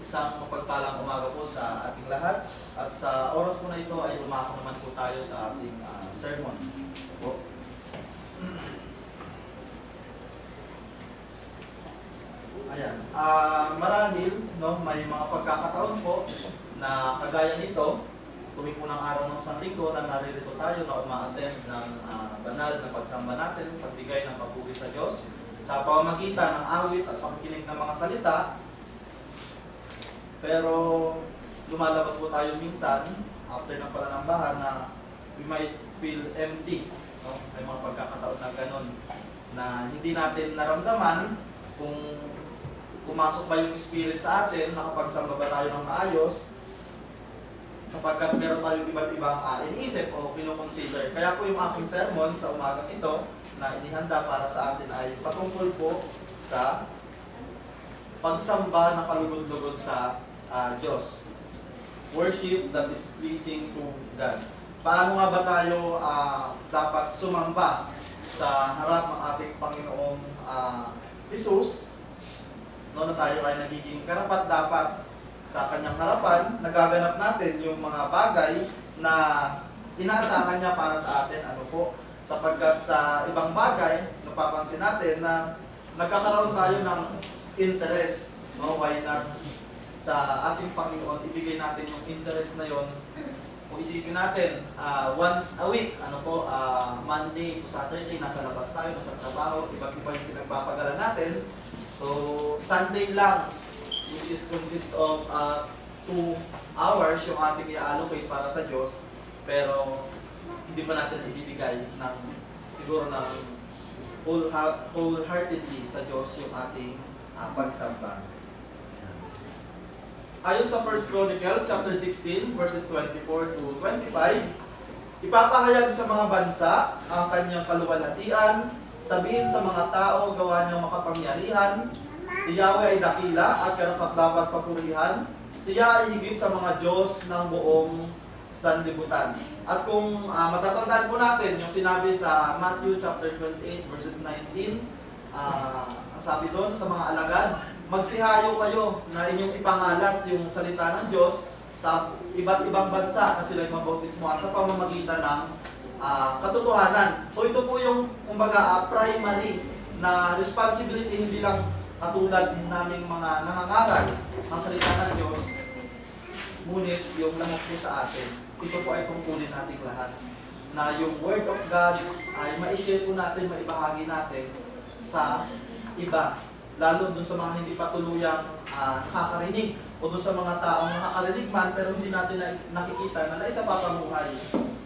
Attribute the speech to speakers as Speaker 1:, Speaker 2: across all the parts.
Speaker 1: Isang mapagpalang umaga po sa ating lahat. At sa oras po na ito ay umako naman po tayo sa ating sermon. Po. Ayan. Marahil, no, may mga pagkakataon po na kagaya nito, tuwing unang araw ng Sanlinggo na naririto tayo na uma-attend ng banal na pagsamba natin, pagbigay ng papuri sa Diyos, sa pamamagitan ng awit at pakikinig ng mga salita. Pero lumalabas po tayo minsan, after ng pananambahan, na we might feel empty. No? May mga pagkakataon na ganun, na hindi natin naramdaman kung pumasok ba yung Spirit sa atin, nakapagsamba ba tayo ng maayos, sapagkat meron tayong iba't ibang iniisip o pinoconsider. Kaya po yung aking sermon sa umagang ito na inihanda para sa atin ay patungkol po sa pagsamba na kalugod-lugod sa Diyos. Worship that is pleasing to God. Paano nga ba tayo dapat sumamba sa harap ng ating Panginoong Jesus, no, na tayo ay nagiging karapat-dapat sa kanyang harapan, nagaganap natin yung mga bagay na inaasahan niya para sa atin. Ano po? Sapagkat sa ibang bagay, napapansin natin na nagkakaroon tayo ng interest. No? Why not sa ating Panginoon, ibigay natin yung interest na yon. Kung isipin natin, once a week, ano po, Monday to Saturday, nasa labas tayo, nasa trabaho, iba't iba yung pinagpapagala natin. So, Sunday lang, which is consist of 2 hours yung ating i-allocate para sa Diyos, pero hindi pa natin ibibigay ng siguro ng wholeheartedly sa Diyos yung ating pagsamba. Ayon sa 1 Chronicles chapter 16 verses 24 to 25, ipapahayag sa mga bansa ang kanyang kaluwalhatian, sabihin sa mga tao gawa niyang makapangyarihan, si Yahweh ay dakila at karapat-dapat papurihan. Siya ay higit sa mga Diyos ng buong sanlibutan. At kung matatandaan po natin yung sinabi sa Matthew chapter 28 verses 19, ang sabi doon sa mga alagad, magsihayo kayo na inyong ipangalat yung salita ng Diyos sa iba't ibang bansa na sila'y mabautismo at sa pamamagitan ng katotohanan. So ito po yung kumbaga primary na responsibility, hindi lang katulad naming mga nangangaral ng salita ng Diyos, ngunit yung lahat po sa atin, ito po ay tungkulin nating lahat. Na yung Word of God ay ma-share po natin, maibahagi natin sa iba. Lalo dun sa mga hindi pa tuluyang nakakarinig o dun sa mga taong nakakarinig man pero hindi natin nakikita na naisapapamuhay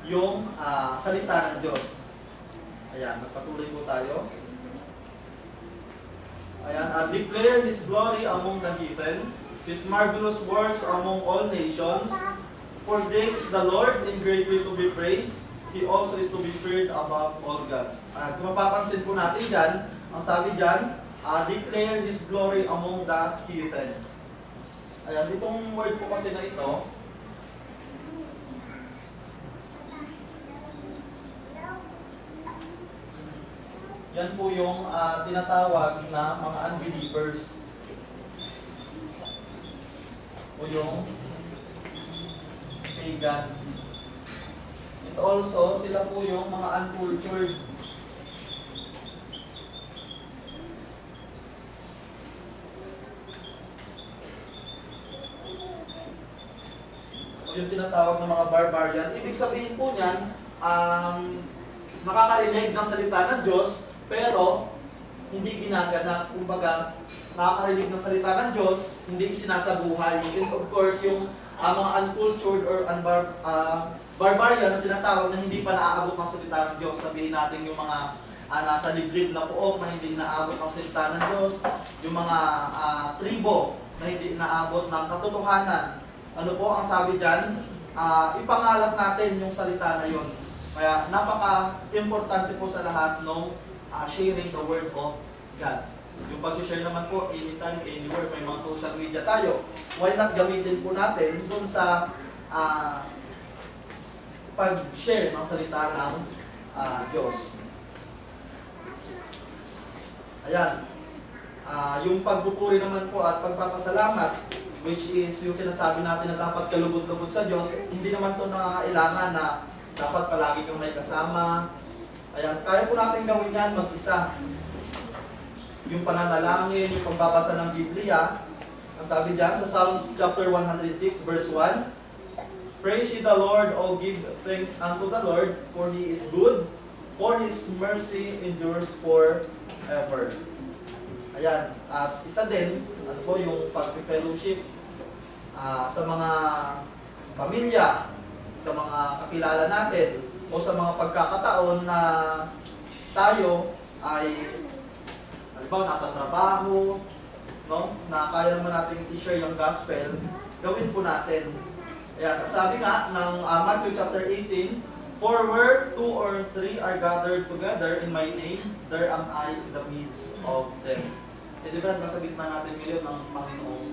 Speaker 1: yung salita ng Diyos. Ayan, magpatuloy po tayo. Ayan, declare His glory among the heathen, His marvelous works among all nations. For great is the Lord and greatly to be praised. He also is to be feared above all gods. Kung mapapansin po natin dyan, ang sabi dyan, declare His glory among the heathen. Ayan, itong word po kasi na ito, yan po yung tinatawag na mga unbelievers. O yung pagan. It also, sila po yung mga uncultured. Yung tinatawag ng mga barbarian. Ibig sabihin po niyan, nakakarinig ng salita ng Diyos, pero hindi ginaganap. Kumbaga, nakakarinig ng salita ng Diyos, hindi sinasabuhay. And of course, yung mga uncultured or barbarians, tinatawag na hindi pa naaabot ng salita ng Diyos. Sabihin natin yung mga nasa liblib na puok na hindi naabot ng salita ng Diyos, yung mga tribo na hindi naabot ng katotohanan. Ano po ang sabi dyan? Ipangalat natin yung salita na yun. Kaya napaka-importante po sa lahat ng sharing the Word of God. Yung pag-share naman po, anytime, anywhere, may mga social media tayo. Why not gamitin po natin dun sa pag-share ng salita ng Diyos. Ayan. Yung pagpupuri naman po at pagpapasalamat which is yung sinasabi natin na dapat kalugod-lugod sa Diyos. Hindi naman to nangailangan na dapat palagi kang may kasama. Ayan, kaya po natin gawin yan mag-isa. Yung pananalangin, yung pagbabasa ng Biblia. Ang sabi diyan sa Psalms chapter 106 verse 1, Praise ye the Lord, O give thanks unto the Lord, for He is good, for His mercy endures forever. Ayan, at isa din, ano po, yung pag-fellowship sa mga pamilya, sa mga kakilala natin, o sa mga pagkakataon na tayo ay, halimbawa, nasa trabaho, no? Na kaya naman natin i-share yung gospel, gawin po natin. Ayan, at sabi nga ng Matthew chapter 18, For where 2 or 3 are gathered together in my name, there am I in the midst of them. Eh, di ba nasa gitna natin ngayon ng Panginoong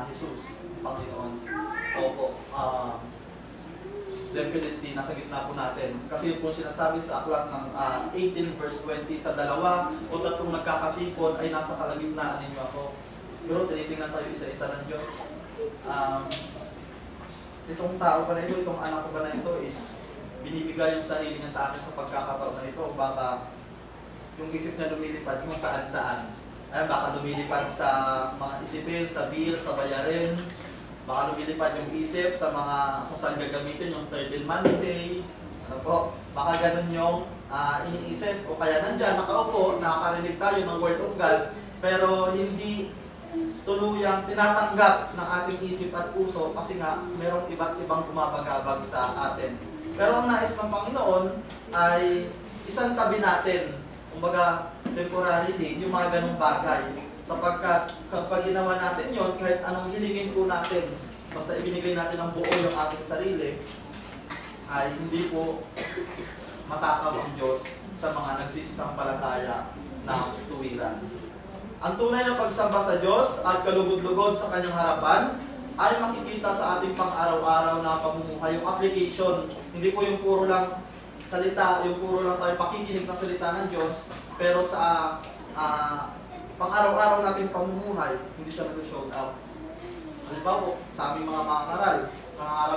Speaker 1: Jesus, Panginoon? Opo, definitely, nasa gitna po natin. Kasi yun po sinasabi sa aklat ng 18 verse 20, sa 2 o 3 nagkakatipon ay nasa kalagitnaan ninyo ako. Pero tinitingnan tayo isa-isa ng Diyos. Itong tao ba na ito, itong anak ko ba na ito is binibigay yung sarili niya sa akin sa pagkakataon na ito. Baka yung isip niya lumilipad kung saan-saan. Ayan, baka lumilipad sa mga isipin, sa bill, sa bayarin. Baka lumilipad yung isip sa mga kung saan gagamitin yung 13-month pay. Ano po? Baka ganun yung iniisip. O kaya nandyan, nakaupo, nakakarinig tayo ng Word of God, pero hindi tuluyang tinatanggap ng ating isip at puso kasi nga merong iba't ibang kumabagabag sa atin. Pero ang nais ng Panginoon ay isang tabi natin, kumbaga temporarily, yung mga ganong bagay. Sapagkat kapag ginawa natin yon, kahit anong hilingin po natin, basta ibinigay natin ang buo yung ating sarili, ay hindi po matakaw ang Diyos sa mga nagsisisampalataya ng tuwiran. Ang tunay na pagsamba sa Diyos at kalugod-lugod sa Kanyang harapan ay makikita sa ating pang-araw-araw na pamumuhay, yung application. Hindi po yung puro lang salita, yung puro lang tayo pakikinig ng salita ng Diyos, pero sa pang-araw-araw nating pamumuhay, hindi siya nag-show out. Halimbawa po, sa aming mga nangangaral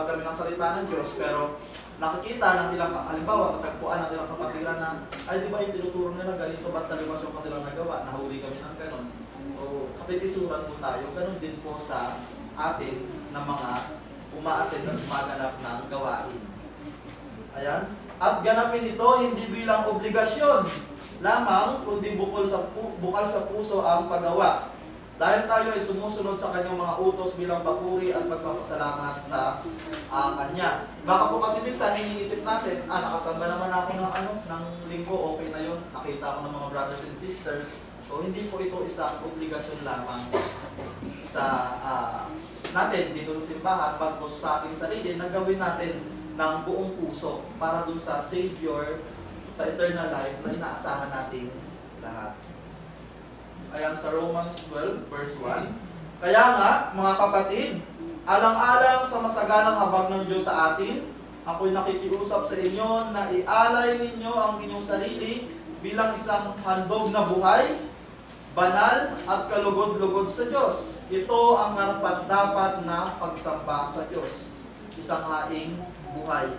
Speaker 1: kami ng salita ng Diyos, pero nakikita ng ilang, halimbawa, matagpuan ng ilang kapatiran na, ay di ba yung tinuturo nila, ganito ba't taliwas yung kanilang nagawa, nahuli kami ng ganon. O kapitisuran po tayo, ganon din po sa atin na mga umaattend at umaganap ng gawain. Ayan. At ganapin ito hindi bilang obligasyon lamang, kundi bukal sa puso ang paggawa. Dahil tayo ay sumusunod sa kanyang mga utos bilang papuri at pagpapasalamat sa kanya. Baka po kasi minsan iniisip natin, nakasamba naman ako ng linggo, okay na yun. Nakita ko ng mga brothers and sisters. So hindi po ito isang obligasyon lamang sa natin dito sa simbahan, bagkos sa ating sarili, na gawin natin ng buong puso para dun sa Savior, sa eternal life na inaasahan natin lahat. Ayan sa Romans 12 verse 1. Kaya nga, mga kapatid, alang-alang sa masaganang habag ng Diyos sa atin, ako'y nakikiusap sa inyo na ialay ninyo ang inyong sarili bilang isang handog na buhay, banal at kalugod-lugod sa Diyos. Ito ang dapat na pagsamba sa Diyos. Isang haing buhay.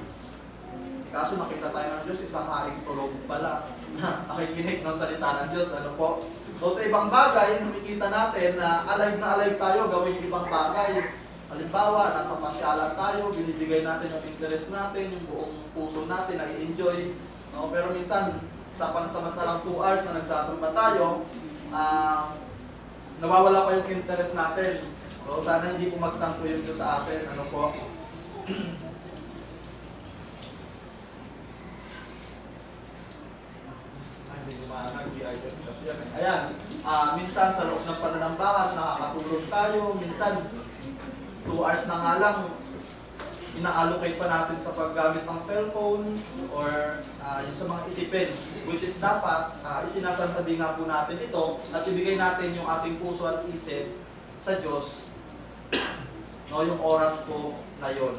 Speaker 1: Kaso nakita tayo ng Diyos, isang haing tulog pala na nakikinig ng salita ng Diyos. Ano po? So sa ibang bagay, nakikita natin na alive tayo gawin yung ibang bagay. Halimbawa, nasa pasyalan tayo, binibigay natin yung interest natin, yung buong puso natin, na-i-enjoy. No? Pero minsan, sa pansamantalang 2 hours na nagsasamba tayo, nawawala pa yung interest natin. So sana hindi po magtangko yun sa atin. Ano po? Ayan, minsan sa loob ng pananambahan, nakakatulog tayo, minsan 2 hours na nga lang, ina-allocate pa natin sa paggamit ng cellphones or yung sa mga isipin, which is dapat isinasantabi nga po natin ito at ibigay natin yung ating puso at isip sa Diyos, no, yung oras po na yon.